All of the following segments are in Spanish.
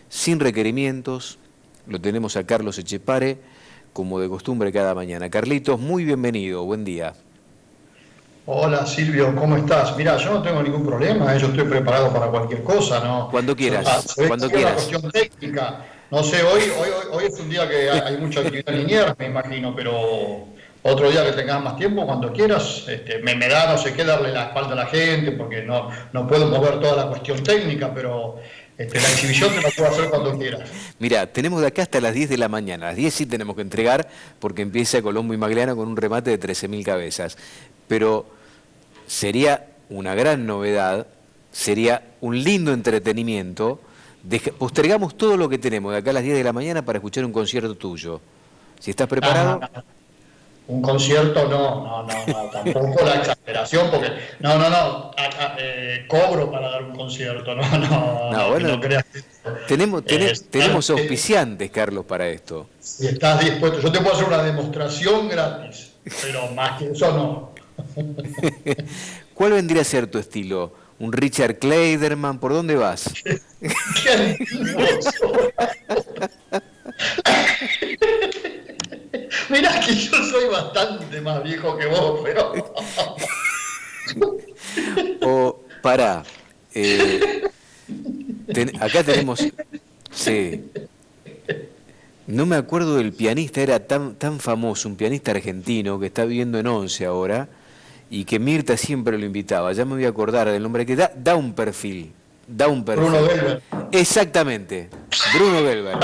Sin requerimientos, lo tenemos a Carlos Echepare, como de costumbre cada mañana. Carlitos, muy bienvenido, buen día. Hola Silvio, ¿cómo estás? Mira, yo no tengo ningún problema, yo estoy preparado para cualquier cosa, ¿no? Cuando quieras, Se ve que cuando hay una quieras. cuestión técnica. No sé, hoy es un día que hay mucha actividad linier, me imagino, pero otro día que tengas más tiempo, cuando quieras, me da no sé qué darle la espalda a la gente, porque no puedo mover toda la cuestión técnica, pero la exhibición te la puedo hacer cuando quieras. Mira, tenemos de acá hasta las 10 de la mañana. A las 10 sí tenemos que entregar porque empieza Colombo y Magliano con un remate de 13.000 cabezas. Pero sería una gran novedad, sería un lindo entretenimiento. Postergamos todo lo que tenemos de acá a las 10 de la mañana para escuchar un concierto tuyo. Si estás Ah, preparado, un concierto, tampoco la exageración, porque cobro para dar un concierto, no, que no bueno, creas. tenemos auspiciantes, Carlos, para esto. Si estás dispuesto, yo te puedo hacer una demostración gratis, pero más que eso no. ¿Cuál vendría a ser tu estilo? ¿Un Richard Clayderman? ¿Por dónde vas? Qué antiguo soy. Mirá que yo soy bastante más viejo que vos, pero... O, pará, acá tenemos, sí, no me acuerdo del pianista, era tan famoso, un pianista argentino que está viviendo en Once ahora, y que Mirta siempre lo invitaba, ya me voy a acordar del nombre, que da un perfil, da un perfil. Bruno Belver. Exactamente, Bruno Belver.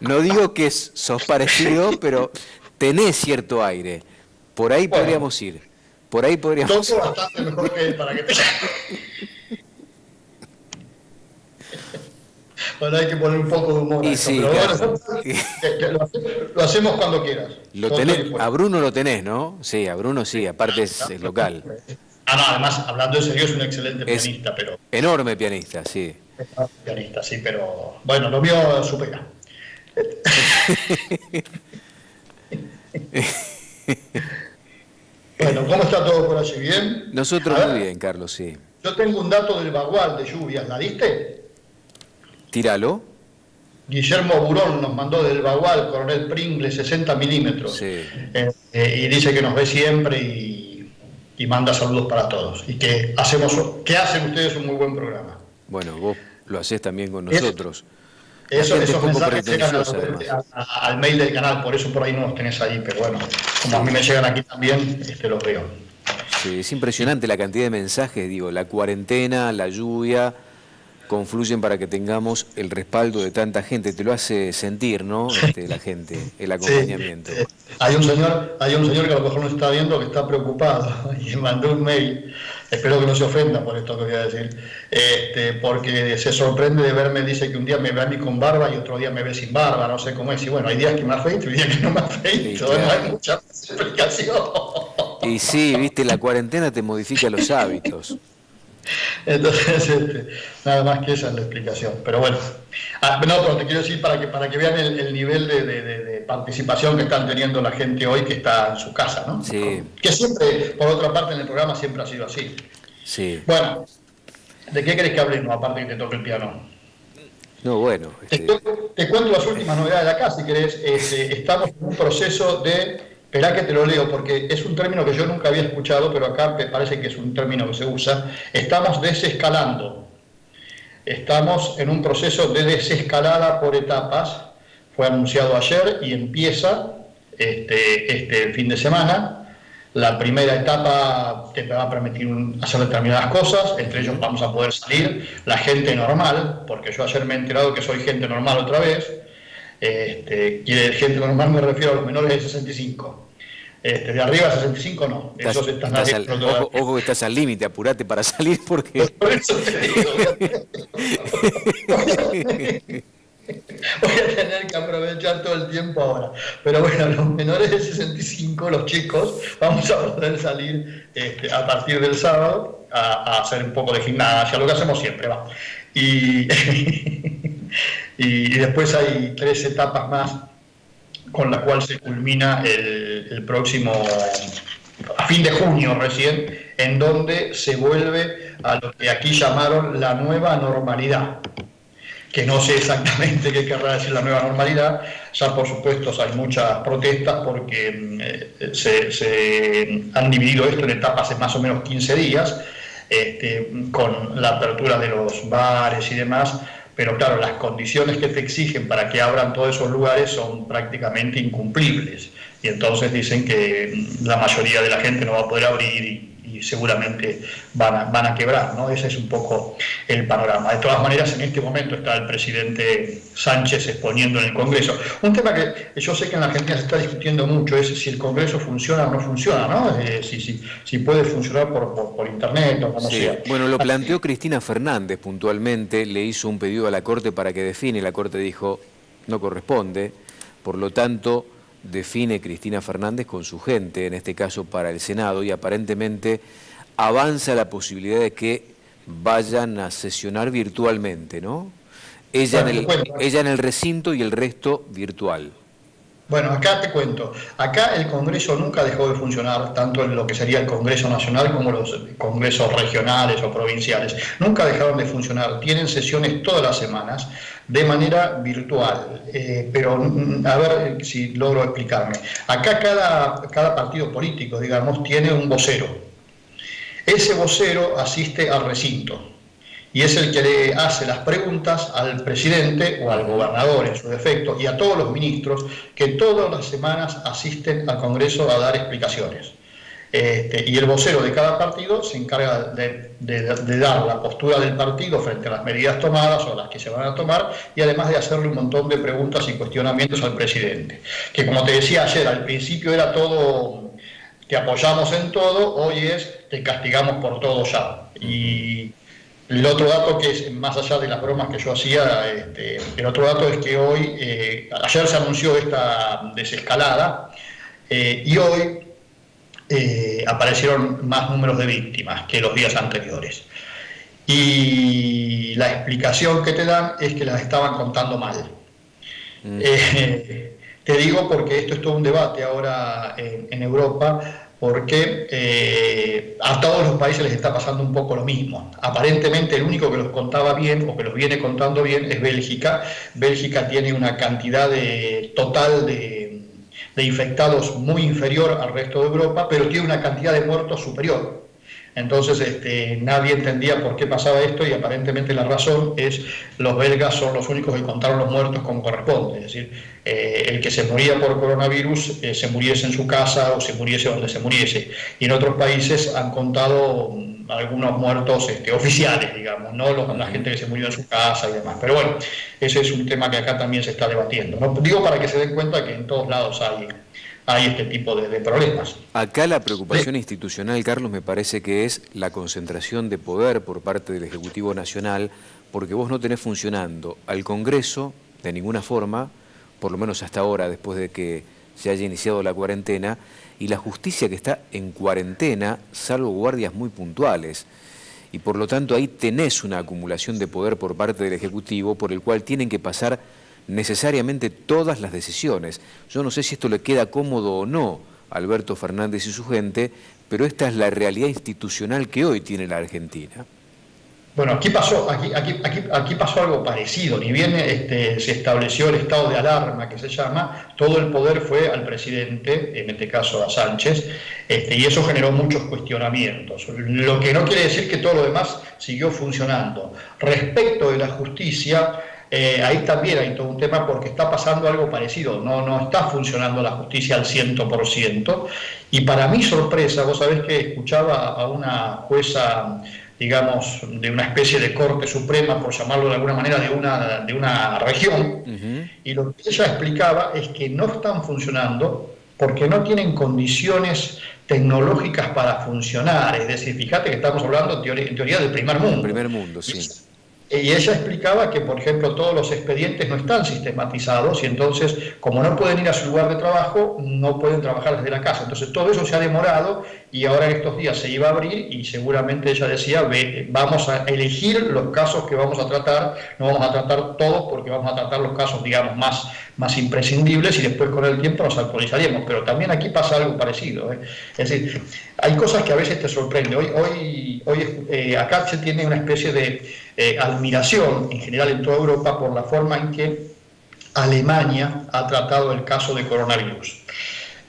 No digo que sos parecido, pero tenés cierto aire. Por ahí Bueno, podríamos ir. Por ahí podríamos toco ir. bastante mejor que él para que te... Bueno, hay que poner un poco de humor a Y esto, sí, pero bueno, claro. lo hacemos cuando quieras. Lo Yo estoy tenés, a dispuesto. Bruno lo tenés, ¿no? Sí, a Bruno sí, aparte es local. No, además, hablando en serio, es un excelente Es pianista, pero... enorme pianista, sí. Pianista, sí, pero... Bueno, lo mío supera. Bueno, ¿cómo está todo por allí? ¿Bien? A Nosotros muy ver, bien, Carlos, sí. yo tengo un dato del Bagual de lluvias, ¿la diste? Tíralo. Guillermo Burón nos mandó del Bagual, Coronel Pringle, 60 milímetros. Sí. Y dice que nos ve siempre y manda saludos para todos. Y que hacen ustedes un muy buen programa. Bueno, vos lo hacés también con Es- nosotros. La gente es Esos poco mensajes llegan pretenciosa, además. al mail del canal, por eso por ahí no los tenés ahí, pero bueno, como a mí Sí. me llegan aquí también, los veo. Sí, es impresionante la cantidad de mensajes, digo, la cuarentena, la lluvia, confluyen para que tengamos el respaldo de tanta gente. Te lo hace sentir, ¿no? La gente, el Sí, acompañamiento. hay un señor que a lo mejor no está viendo que está preocupado y me mandó un mail, espero que no se ofenda por esto que voy a decir, porque se sorprende de verme, dice que un día me ve a mí con barba y otro día me ve sin barba, no sé cómo es, y bueno, hay días que me afeito y días que no me afeito, Sí, no hay claro. mucha explicación. Y sí, viste, la cuarentena te modifica los hábitos. Entonces, nada más que esa es la explicación. Pero bueno, no, pero te quiero decir para que vean el nivel de participación que están teniendo la gente hoy que está en su casa, ¿no? Sí, Que siempre, por otra parte, en el programa siempre ha sido así. sí. Bueno, ¿de qué querés que hablemos aparte que te toque el piano? No, bueno, Te cuento las últimas novedades de acá, si querés. Estamos en un proceso de... Esperá que te lo leo, porque es un término que yo nunca había escuchado, pero acá me parece que es un término que se usa. Estamos desescalando. Estamos en un proceso de desescalada por etapas. Fue anunciado ayer y empieza este fin de semana. La primera etapa te va a permitir hacer determinadas cosas, entre ellos vamos a poder salir la gente normal, porque yo ayer me he enterado que soy gente normal otra vez. Quiere gente normal, me refiero a los menores de 65. De arriba de 65 no, esos están adentro todavía. ojo que estás al límite, apurate para salir porque... Por eso te digo, voy a tener que aprovechar todo el tiempo ahora. Pero bueno, los menores de 65, los chicos, vamos a poder salir a partir del sábado a hacer un poco de gimnasia, lo que hacemos siempre, va. Y, y después hay 3 etapas más con la cual se culmina el próximo a fin de junio recién, en donde se vuelve a lo que aquí llamaron la nueva normalidad, que no sé exactamente qué querrá decir la nueva normalidad. Ya por supuesto hay muchas protestas porque se han dividido esto en etapas de más o menos 15 días, con la apertura de los bares y demás, pero claro, las condiciones que te exigen para que abran todos esos lugares son prácticamente incumplibles, y entonces dicen que la mayoría de la gente no va a poder abrir y seguramente van a quebrar, ¿no? Ese es un poco el panorama. De todas maneras, en este momento está el presidente Sánchez exponiendo en el Congreso. Un tema que yo sé que en la Argentina se está discutiendo mucho es si el Congreso funciona o no funciona, ¿no? Si puede funcionar por internet o como sea. Bueno, lo planteó Cristina Fernández puntualmente, le hizo un pedido a la Corte para que define, la Corte dijo no corresponde, por lo tanto define Cristina Fernández con su gente, en este caso para el Senado, y aparentemente avanza la posibilidad de que vayan a sesionar virtualmente, ¿no? Ella en el recinto y el resto virtual. Bueno, acá te cuento. Acá el Congreso nunca dejó de funcionar, tanto en lo que sería el Congreso Nacional como los congresos regionales o provinciales. Nunca dejaron de funcionar. Tienen sesiones todas las semanas de manera virtual. Pero a ver si logro explicarme. Acá cada partido político, digamos, tiene un vocero. Ese vocero asiste al recinto y es el que le hace las preguntas al presidente o al gobernador en su defecto y a todos los ministros que todas las semanas asisten al Congreso a dar explicaciones. Y el vocero de cada partido se encarga de dar la postura del partido frente a las medidas tomadas o las que se van a tomar, y además de hacerle un montón de preguntas y cuestionamientos al presidente. Que como te decía ayer, al principio era todo, te apoyamos en todo, hoy es, te castigamos por todo ya. Y el otro dato, que es más allá de las bromas que yo hacía, el otro dato es que hoy, ayer se anunció esta desescalada, y hoy aparecieron más números de víctimas que los días anteriores. Y la explicación que te dan es que las estaban contando mal. Te digo porque esto es todo un debate ahora en Europa, porque a todos los países les está pasando un poco lo mismo. Aparentemente el único que los contaba bien o que los viene contando bien es Bélgica. Bélgica tiene una cantidad total de infectados muy inferior al resto de Europa, pero tiene una cantidad de muertos superior. Entonces nadie entendía por qué pasaba esto, y aparentemente la razón es los belgas son los únicos que contaron los muertos como corresponde. Es decir, el que se moría por coronavirus se muriese en su casa o se muriese donde se muriese. Y en otros países han contado algunos muertos oficiales, digamos, no la gente que se murió en su casa y demás. Pero bueno, ese es un tema que acá también se está debatiendo, ¿no? Digo para que se den cuenta que en todos lados hay este tipo de problemas. Acá la preocupación institucional, Carlos, me parece que es la concentración de poder por parte del Ejecutivo Nacional, porque vos no tenés funcionando al Congreso de ninguna forma, por lo menos hasta ahora, después de que se haya iniciado la cuarentena, y la justicia que está en cuarentena, salvo guardias muy puntuales. Y por lo tanto ahí tenés una acumulación de poder por parte del Ejecutivo, por el cual tienen que pasar necesariamente todas las decisiones. Yo no sé si esto le queda cómodo o no a Alberto Fernández y su gente, pero esta es la realidad institucional que hoy tiene la Argentina. Bueno, aquí pasó algo parecido. Ni bien se estableció el estado de alarma, que se llama, todo el poder fue al presidente, en este caso a Sánchez, y eso generó muchos cuestionamientos. Lo que no quiere decir que todo lo demás siguió funcionando. Respecto de la justicia, ahí también hay todo un tema, porque está pasando algo parecido. No está funcionando la justicia al 100%. Y para mi sorpresa, vos sabés que escuchaba a una jueza, digamos, de una especie de Corte Suprema, por llamarlo de alguna manera, de una región, y lo que ella explicaba es que no están funcionando porque no tienen condiciones tecnológicas para funcionar. Es decir, fíjate que estamos hablando en teoría del primer mundo. El primer mundo, sí. Y ella explicaba que, por ejemplo, todos los expedientes no están sistematizados, y entonces, como no pueden ir a su lugar de trabajo, no pueden trabajar desde la casa. Entonces todo eso se ha demorado, y ahora en estos días se iba a abrir y seguramente ella decía, vamos a elegir los casos que vamos a tratar, no vamos a tratar todos porque vamos a tratar los casos, digamos, más imprescindibles y después con el tiempo nos actualizaríamos. Pero también aquí pasa algo parecido, ¿eh? Es decir, hay cosas que a veces te sorprenden. Acá se tiene una especie de admiración en general en toda Europa por la forma en que Alemania ha tratado el caso de coronavirus.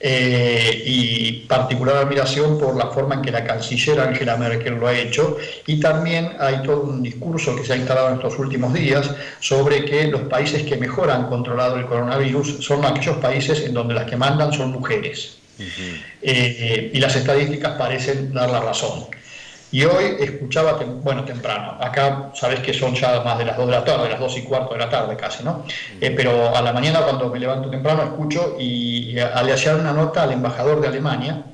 Y particular admiración por la forma en que la canciller Angela Merkel lo ha hecho, y también hay todo un discurso que se ha instalado en estos últimos días sobre que los países que mejor han controlado el coronavirus son aquellos países en donde las que mandan son mujeres. Y las estadísticas parecen dar la razón. Y hoy escuchaba, temprano, acá sabes que son ya más de las 2 de la tarde, las 2:15 de la tarde casi, ¿no? Pero a la mañana cuando me levanto temprano escucho y le hacían una nota al embajador de Alemania,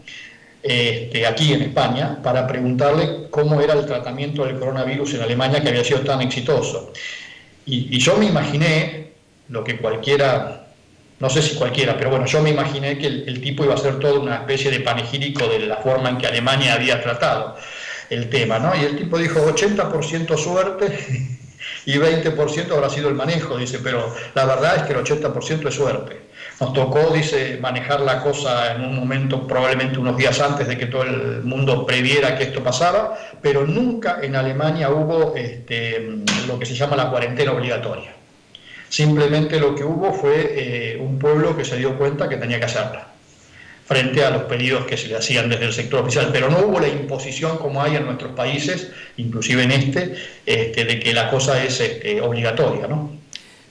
aquí en España, para preguntarle cómo era el tratamiento del coronavirus en Alemania, que había sido tan exitoso. Y yo me imaginé lo que cualquiera, no sé si cualquiera, pero bueno, yo me imaginé que el tipo iba a hacer toda una especie de panegírico de la forma en que Alemania había tratado el tema, ¿no? Y el tipo dijo 80% suerte y 20% habrá sido el manejo, dice, pero la verdad es que el 80% es suerte. Nos tocó, dice, manejar la cosa en un momento, probablemente unos días antes de que todo el mundo previera que esto pasaba, pero nunca en Alemania hubo lo que se llama la cuarentena obligatoria. Simplemente lo que hubo fue un pueblo que se dio cuenta que tenía que hacerla, frente a los pedidos que se le hacían desde el sector oficial, pero no hubo la imposición como hay en nuestros países, inclusive en de que la cosa es obligatoria, ¿no?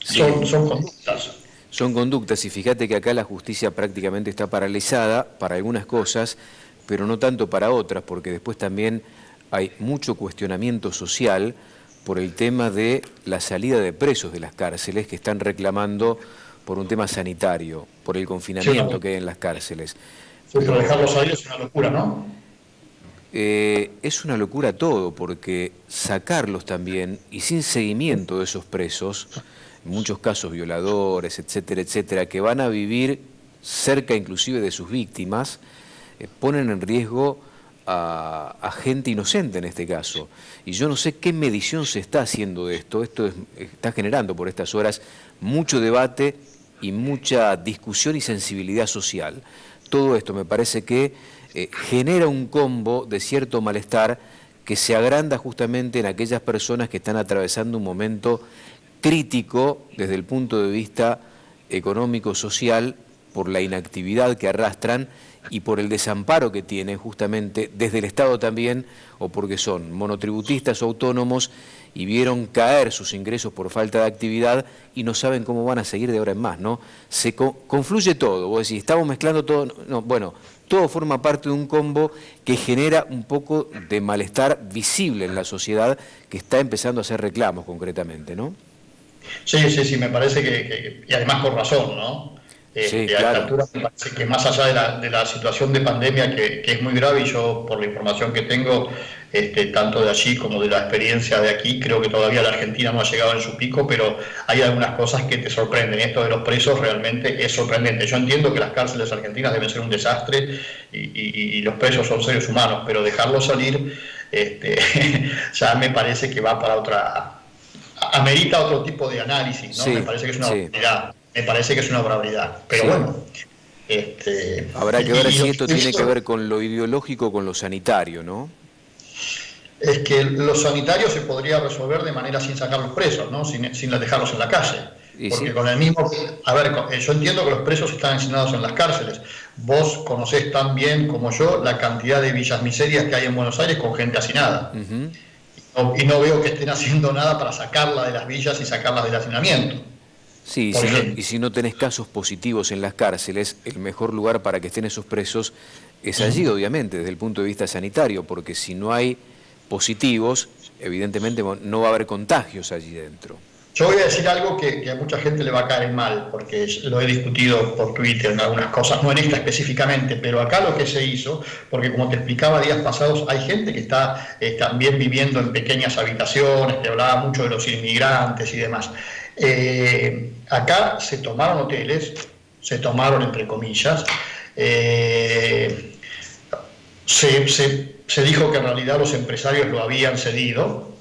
Sí. Son conductas. Son conductas, y fíjate que acá la justicia prácticamente está paralizada para algunas cosas, pero no tanto para otras, porque después también hay mucho cuestionamiento social por el tema de la salida de presos de las cárceles que están reclamando por un tema sanitario, por el confinamiento que hay en las cárceles. Pero dejarlos ahí es una locura, ¿no? Es una locura todo, porque sacarlos también, y sin seguimiento de esos presos, en muchos casos violadores, etcétera, etcétera, que van a vivir cerca inclusive de sus víctimas, ponen en riesgo a gente inocente en este caso. Y yo no sé qué medición se está haciendo de esto. Está generando por estas horas mucho debate y mucha discusión y sensibilidad social. Todo esto me parece que genera un combo de cierto malestar que se agranda justamente en aquellas personas que están atravesando un momento crítico desde el punto de vista económico, social, por la inactividad que arrastran y por el desamparo que tienen justamente desde el Estado también, o porque son monotributistas o autónomos y vieron caer sus ingresos por falta de actividad y no saben cómo van a seguir de ahora en más, ¿no? Se confluye todo, vos decís, estamos mezclando todo, no, bueno, todo forma parte de un combo que genera un poco de malestar visible en la sociedad que está empezando a hacer reclamos concretamente, ¿no? Sí, me parece y además con razón, ¿no? Sí, a esta claro. altura me parece que más allá de la situación de pandemia que es muy grave, y yo por la información que tengo, tanto de allí como de la experiencia de aquí, creo que todavía la Argentina no ha llegado en su pico, pero hay algunas cosas que te sorprenden. Esto de los presos realmente es sorprendente. Yo entiendo que las cárceles argentinas deben ser un desastre y los presos son seres humanos, pero dejarlos salir ya me parece que va para otra... amerita otro tipo de análisis, ¿no? Sí, Me parece que es una sí. barbaridad. Me parece que es una barbaridad. Pero Sí. bueno. Habrá que ver si esto tiene que eso ver con lo ideológico o con lo sanitario, ¿no? es que lo sanitario se podría resolver de manera sin sacar los presos, ¿no? Sin dejarlos en la calle. Y Porque sí. con el mismo... A ver, yo entiendo que los presos están encerrados en las cárceles. Vos conocés tan bien como yo la cantidad de villas miserias que hay en Buenos Aires con gente hacinada. Y no veo que estén haciendo nada para sacarla de las villas y sacarlas del hacinamiento. Sí, y si no tenés casos positivos en las cárceles, el mejor lugar para que estén esos presos es allí, obviamente, desde el punto de vista sanitario, porque si no hay positivos, evidentemente no va a haber contagios allí dentro. Yo voy a decir algo que a mucha gente le va a caer mal, porque lo he discutido por Twitter en algunas cosas, no en esta específicamente, pero acá lo que se hizo, porque como te explicaba días pasados, hay gente que está también viviendo en pequeñas habitaciones, que hablaba mucho de los inmigrantes y demás. Acá se tomaron hoteles, se tomaron entre comillas, Se dijo que en realidad los empresarios lo habían cedido,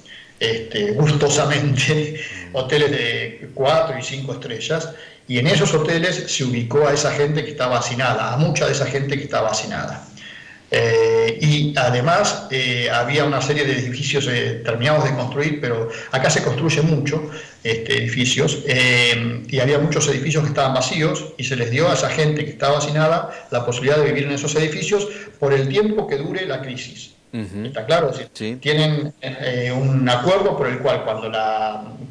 gustosamente, hoteles de 4 y 5 estrellas, y en esos hoteles se ubicó a esa gente que estaba hacinada, a mucha de esa gente que estaba hacinada. Y además había una serie de edificios terminados de construir, pero acá se construye mucho edificios, y había muchos edificios que estaban vacíos y se les dio a esa gente que estaba hacinada la posibilidad de vivir en esos edificios por el tiempo que dure la crisis. ¿Está claro? Es decir, Sí. tienen un acuerdo por el cual cuando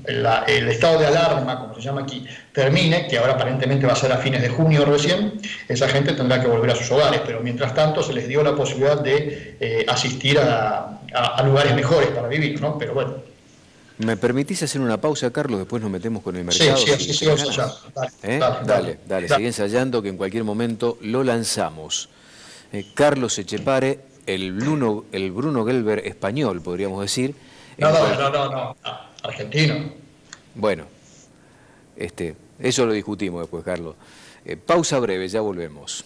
el estado de alarma, como se llama aquí, termine, que ahora aparentemente va a ser a fines de junio recién, esa gente tendrá que volver a sus hogares, pero mientras tanto se les dio la posibilidad de asistir a lugares mejores para vivir, ¿no? Pero bueno. ¿Me permitís hacer una pausa, Carlos? Después nos metemos con el mercado. Sí, vamos allá. Dale, sigue ensayando que en cualquier momento lo lanzamos. Carlos Etchepare, el Bruno Gelber español, podríamos decir. No, argentino. Bueno, eso lo discutimos después, Carlos. Pausa breve, ya volvemos.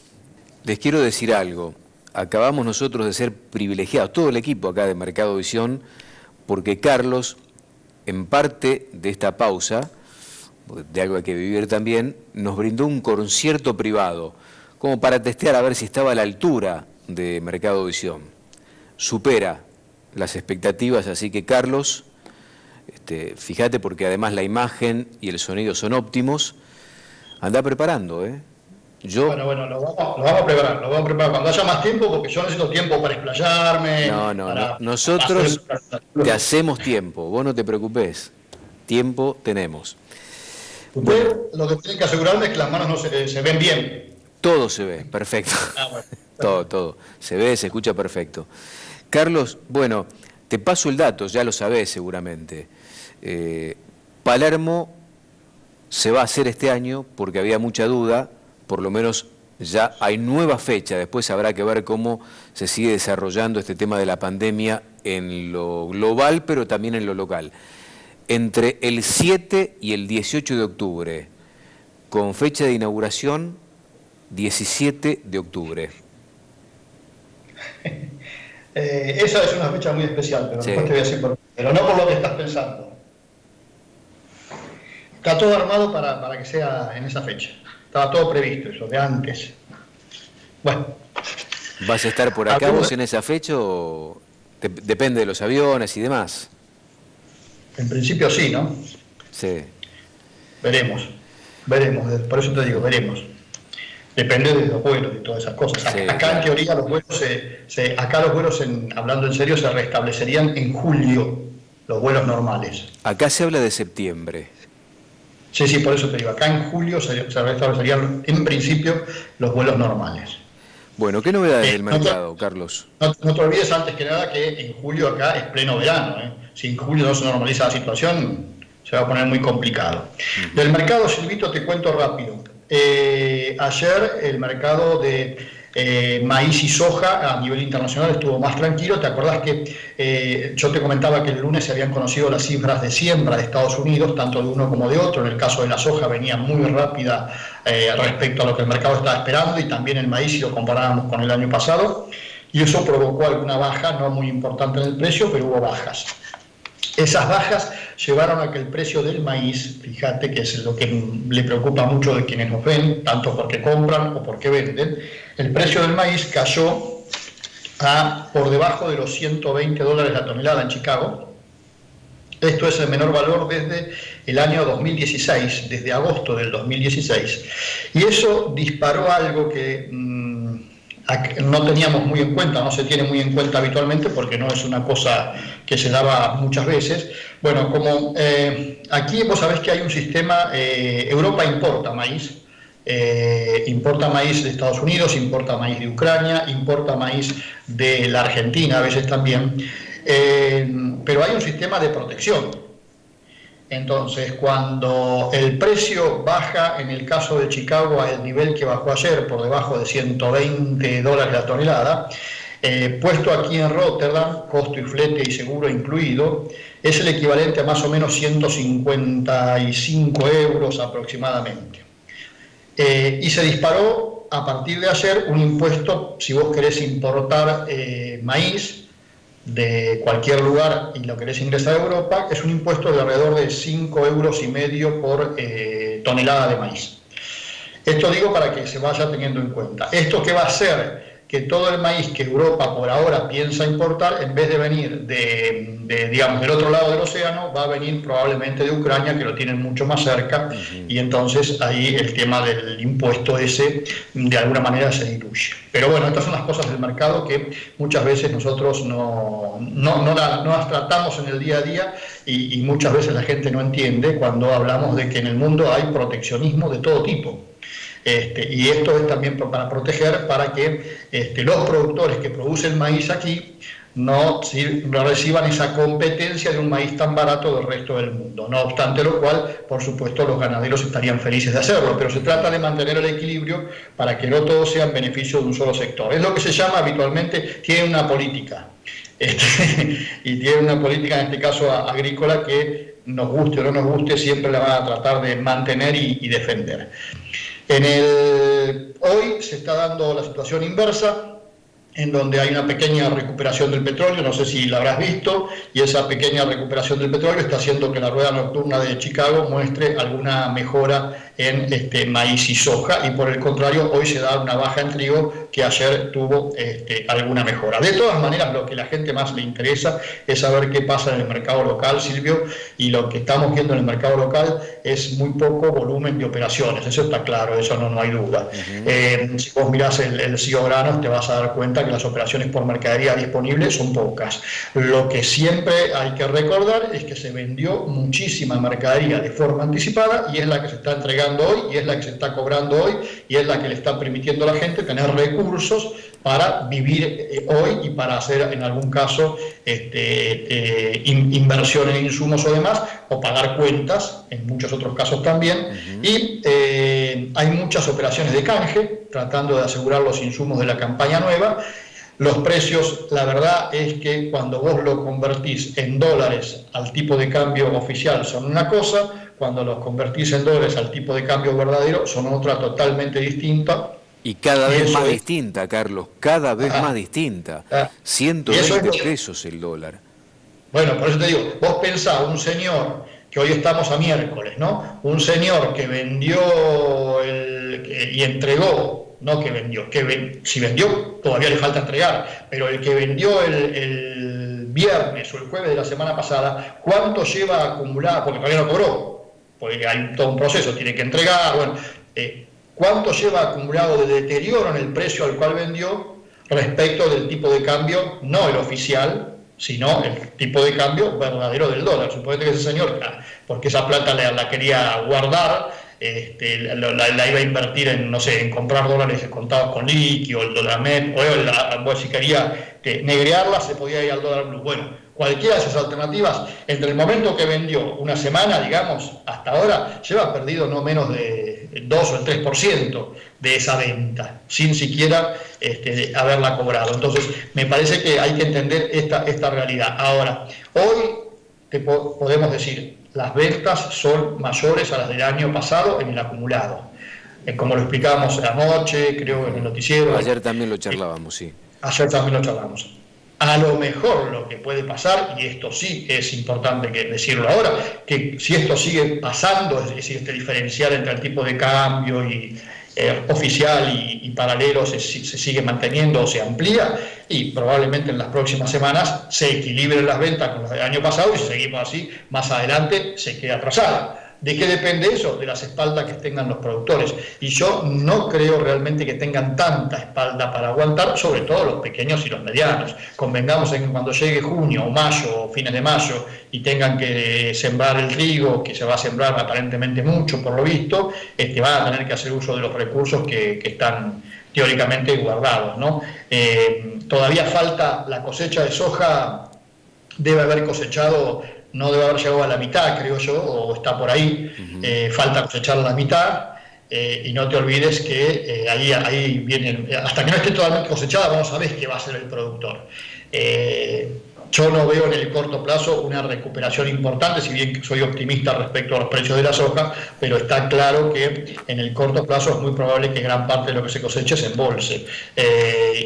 Les quiero decir algo. Acabamos nosotros de ser privilegiados, todo el equipo acá de Mercado Visión, porque Carlos, en parte de esta pausa, de algo hay que vivir también, nos brindó un concierto privado, como para testear a ver si estaba a la altura de Mercado Visión. Supera las expectativas, así que Carlos, fíjate porque además la imagen y el sonido son óptimos, anda preparando, Bueno, lo vamos a preparar cuando haya más tiempo, porque yo necesito tiempo para explayarme. Nosotros te hacemos tiempo, vos no te preocupes, tiempo tenemos. Usted lo que tiene que asegurarme es que las manos no se ven bien. Todo se ve, perfecto. Bueno. Todo. Se ve, se escucha perfecto. Carlos, bueno, te paso el dato, ya lo sabés seguramente. Palermo se va a hacer este año porque había mucha duda, por lo menos ya hay nueva fecha, después habrá que ver cómo se sigue desarrollando este tema de la pandemia en lo global, pero también en lo local. Entre el 7 y el 18 de octubre, con fecha de inauguración 17 de octubre. Esa es una fecha muy especial, pero Sí. después te voy a decir por qué. Pero no por lo que estás pensando. Está todo armado para que sea en esa fecha. Estaba todo previsto, eso, de antes. Bueno. ¿Vas a estar por acá vos en esa fecha o depende de los aviones y demás? En principio sí, ¿no? Sí. Veremos. Por eso te digo, veremos. Depende de los vuelos y todas esas cosas. Sí, acá claro. en teoría los vuelos, hablando en serio, se restablecerían en julio, los vuelos normales. Acá se habla de septiembre. Sí, por eso te digo, acá en julio se restablecerían en principio los vuelos normales. Bueno, ¿qué novedades del mercado, Carlos? No te olvides antes que nada que en julio acá es pleno verano. Si en julio no se normaliza la situación, se va a poner muy complicado. Del mercado, Silvito, te cuento rápido. Ayer el mercado de maíz y soja a nivel internacional estuvo más tranquilo. ¿Te acordás que yo te comentaba que el lunes se habían conocido las cifras de siembra de Estados Unidos, tanto de uno como de otro? En el caso de la soja venía muy rápida respecto a lo que el mercado estaba esperando, y también el maíz si lo comparábamos con el año pasado, y eso provocó alguna baja, no muy importante en el precio, pero hubo bajas. Esas bajas llevaron a que el precio del maíz, fíjate que es lo que le preocupa mucho de quienes nos ven, tanto porque compran o porque venden, el precio del maíz cayó por debajo de los $120 la tonelada en Chicago. Esto es el menor valor desde el año 2016, desde agosto del 2016. Y eso disparó algo que no teníamos muy en cuenta, no se tiene muy en cuenta habitualmente porque no es una cosa que se daba muchas veces. Bueno, como aquí vos sabés que hay un sistema, Europa importa maíz de Estados Unidos, importa maíz de Ucrania, importa maíz de la Argentina a veces también, pero hay un sistema de protección. Entonces, cuando el precio baja, en el caso de Chicago, al nivel que bajó ayer, por debajo de $120 la tonelada, puesto aquí en Rotterdam, costo y flete y seguro incluido, es el equivalente a más o menos 155 euros aproximadamente. Y se disparó aprobó a partir de ayer un impuesto, si vos querés importar maíz de cualquier lugar y lo querés ingresar a Europa, es un impuesto de alrededor de 5,5 € por tonelada de maíz. Esto digo para que se vaya teniendo en cuenta. ¿Esto qué va a hacer? Que todo el maíz que Europa por ahora piensa importar, en vez de venir digamos, del otro lado del océano, va a venir probablemente de Ucrania, que lo tienen mucho más cerca, y entonces ahí el tema del impuesto ese de alguna manera se diluye. Pero bueno, estas son las cosas del mercado que muchas veces nosotros no las tratamos en el día a día y muchas veces la gente no entiende cuando hablamos de que en el mundo hay proteccionismo de todo tipo. Y esto es también para proteger, para que los productores que producen maíz aquí no reciban esa competencia de un maíz tan barato del resto del mundo. No obstante lo cual, por supuesto, los ganaderos estarían felices de hacerlo, pero se trata de mantener el equilibrio para que no todo sea en beneficio de un solo sector. Es lo que se llama habitualmente, tiene una política, y tiene una política, en este caso agrícola, que nos guste o no nos guste, siempre la van a tratar de mantener y defender. Hoy se está dando la situación inversa, en donde hay una pequeña recuperación del petróleo, no sé si la habrás visto, y esa pequeña recuperación del petróleo está haciendo que la rueda nocturna de Chicago muestre alguna mejora en maíz y soja, y por el contrario hoy se da una baja en trigo, que ayer tuvo alguna mejora. De todas maneras, lo que a la gente más le interesa es saber qué pasa en el mercado local, Silvio, y lo que estamos viendo en el mercado local es muy poco volumen de operaciones, eso está claro, eso no hay duda. Si vos mirás el CIO Granos, te vas a dar cuenta que las operaciones por mercadería disponible son pocas. Lo que siempre hay que recordar es que se vendió muchísima mercadería de forma anticipada, y es la que se está entregando hoy, y es la que se está cobrando hoy, y es la que le está permitiendo a la gente tener recursos para vivir hoy y para hacer en algún caso inversión en insumos o demás, o pagar cuentas, en muchos otros casos también. Y hay muchas operaciones de canje, tratando de asegurar los insumos de la campaña nueva. Los precios, la verdad es que cuando vos lo convertís en dólares al tipo de cambio oficial son una cosa, cuando los convertís en dólares al tipo de cambio verdadero son otra totalmente distinta. Y cada vez más distinta, Carlos, cada vez más distinta. 120 pesos el dólar. Bueno, por eso te digo, vos pensás, un señor, que hoy estamos a miércoles, ¿no? Un señor que vendió y entregó, no que vendió, si vendió todavía le falta entregar, pero el que vendió el viernes o el jueves de la semana pasada, ¿cuánto lleva acumulado? Porque todavía no cobró, porque hay todo un proceso, tiene que entregar, bueno, ¿cuánto lleva acumulado de deterioro en el precio al cual vendió respecto del tipo de cambio, no el oficial, sino el tipo de cambio verdadero del dólar? Suponete que ese señor, porque esa plata la quería guardar, la iba a invertir en, no sé, en comprar dólares contados con liqui, o el dólar MEP, o si quería negrearla, se podía ir al dólar blue. Bueno, cualquiera de esas alternativas, entre el momento que vendió, una semana, digamos, hasta ahora, lleva perdido no menos de 2 o el 3% de esa venta, sin siquiera haberla cobrado. Entonces, me parece que hay que entender esta realidad. Ahora, hoy podemos decir, las ventas son mayores a las del año pasado en el acumulado. Como lo explicábamos anoche, creo, en el noticiero. Ayer también lo charlábamos, sí. Ayer también lo charlamos. A lo mejor lo que puede pasar, y esto sí es importante decirlo ahora, que si esto sigue pasando, es decir, este diferencial entre el tipo de cambio y oficial y paralelo se sigue manteniendo o se amplía, y probablemente en las próximas semanas se equilibren las ventas con las del año pasado, y si seguimos así, más adelante se queda atrasada. ¿De qué depende eso? De las espaldas que tengan los productores. Y yo no creo realmente que tengan tanta espalda para aguantar, sobre todo los pequeños y los medianos. Convengamos en que cuando llegue junio o mayo o fines de mayo y tengan que sembrar el trigo, que se va a sembrar aparentemente mucho por lo visto, van a tener que hacer uso de los recursos que están teóricamente guardados, ¿no? Todavía falta la cosecha de soja, debe haber cosechado, no debe haber llegado a la mitad, creo yo, o está por ahí, falta cosechar la mitad, y no te olvides que ahí vienen, hasta que no esté totalmente cosechada, vos no sabés qué va a ser el productor. Yo no veo en el corto plazo una recuperación importante, si bien soy optimista respecto a los precios de la soja, pero está claro que en el corto plazo es muy probable que gran parte de lo que se coseche se embolse.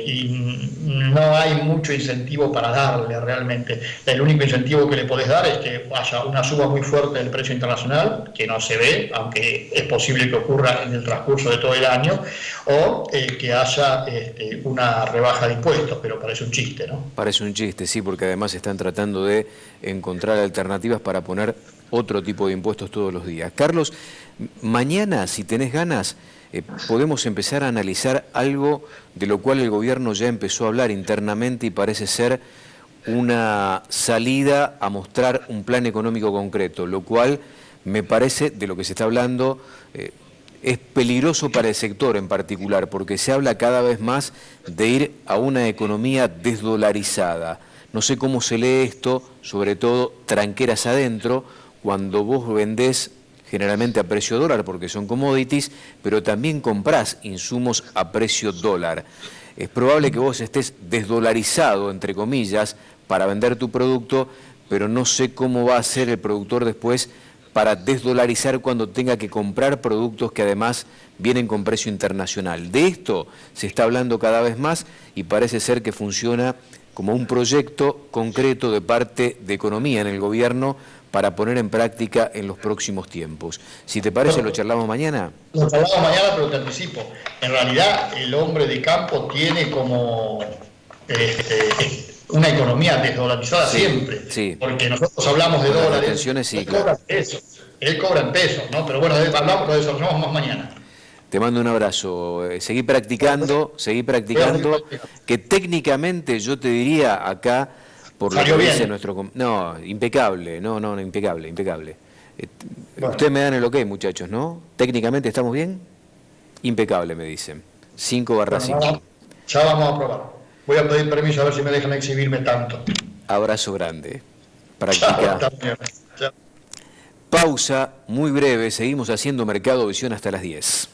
Y no hay mucho incentivo para darle realmente. El único incentivo que le podés dar es que haya una suba muy fuerte del precio internacional, que no se ve, aunque es posible que ocurra en el transcurso de todo el año, o que haya una rebaja de impuestos, pero parece un chiste, ¿no? Parece un chiste, sí, porque además están tratando de encontrar alternativas para poner otro tipo de impuestos todos los días. Carlos, mañana, si tenés ganas, podemos empezar a analizar algo de lo cual el gobierno ya empezó a hablar internamente y parece ser una salida a mostrar un plan económico concreto, lo cual me parece, de lo que se está hablando, es peligroso para el sector en particular, porque se habla cada vez más de ir a una economía desdolarizada. No sé cómo se lee esto, sobre todo tranqueras adentro, cuando vos vendés generalmente a precio dólar, porque son commodities, pero también comprás insumos a precio dólar. Es probable que vos estés desdolarizado, entre comillas, para vender tu producto, pero no sé cómo va a ser el productor después para desdolarizar cuando tenga que comprar productos que además vienen con precio internacional. De esto se está hablando cada vez más y parece ser que funciona como un proyecto concreto de parte de economía en el gobierno para poner en práctica en los próximos tiempos. Si te parece, ¿lo charlamos mañana? Lo charlamos mañana, pero te anticipo. En realidad, el hombre de campo tiene como una economía desdolarizada siempre. Sí. Porque nosotros hablamos de dólares. Retenciones, sí, él claro. cobra pesos. Él cobra en pesos, ¿no? Pero bueno, hablamos, lo desarrollamos más mañana. Te mando un abrazo. Seguí practicando, que técnicamente yo te diría acá, por lo que dice nuestro... No, impecable, impecable. Bueno. Ustedes me dan el ok, muchachos, ¿no? Técnicamente estamos bien. Impecable, me dicen. 5/5. Bueno, ya vamos a probar. Voy a pedir permiso a ver si me dejan exhibirme tanto. Abrazo grande. Practica. Chao. Pausa muy breve, seguimos haciendo Mercado Visión hasta las 10.